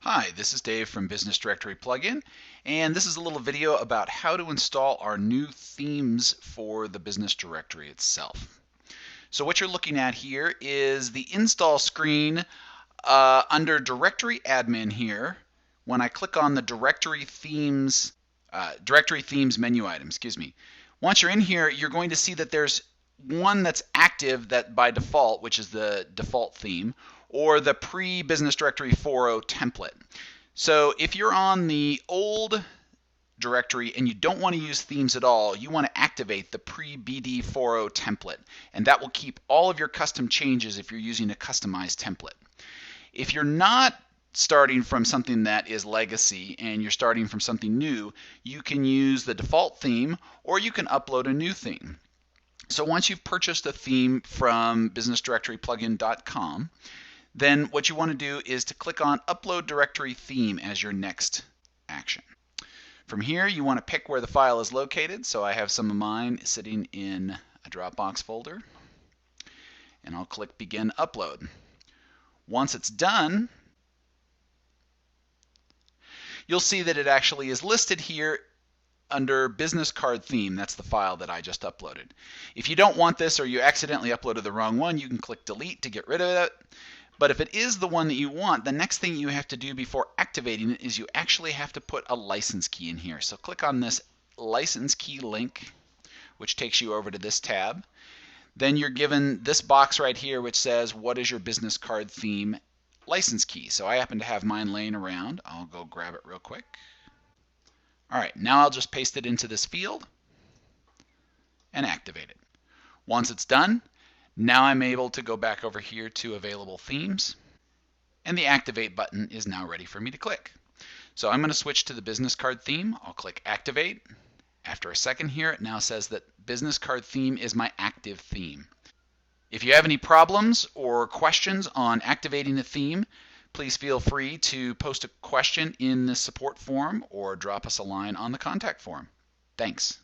Hi, this is Dave from Business Directory Plugin, and this is a little video about how to install our new themes for the business directory itself. So what you're looking at here is the install screen under Directory Admin here. When I click on the Directory Themes menu item, Once you're in here, you're going to see that there's one that's active that by default, which is the default theme, or the pre-Business Directory 4.0 template. So if you're on the old directory and you don't want to use themes at all, you want to activate the pre-BD 4.0 template, and that will keep all of your custom changes if you're using a customized template. If you're not starting from something that is legacy and you're starting from something new, you can use the default theme or you can upload a new theme. So once you've purchased a theme from businessdirectoryplugin.com, then what you want to do is to click on Upload Directory Theme as your next action. From here, you want to pick where the file is located. So I have some of mine sitting in a Dropbox folder, and I'll click Begin Upload. Once it's done, you'll see that it actually is listed here under Business Card Theme. That's the file that I just uploaded. If you don't want this or you accidentally uploaded the wrong one, you can click Delete to get rid of it. But if it is the one that you want, the next thing you have to do before activating it is you actually have to put a license key in here. So click on this license key link, which takes you over to this tab. Then you're given this box right here which says, what is your business card theme license key? So I happen to have mine laying around. I'll go grab it real quick. All right, now I'll just paste it into this field and activate it. Once it's done, now I'm able to go back over here to Available Themes, and the Activate button is now ready for me to click. So I'm going to switch to the Business Card Theme. I'll click Activate. After a second here, it now says that Business Card Theme is my active theme. If you have any problems or questions on activating the theme, please feel free to post a question in the support forum or drop us a line on the contact form. Thanks.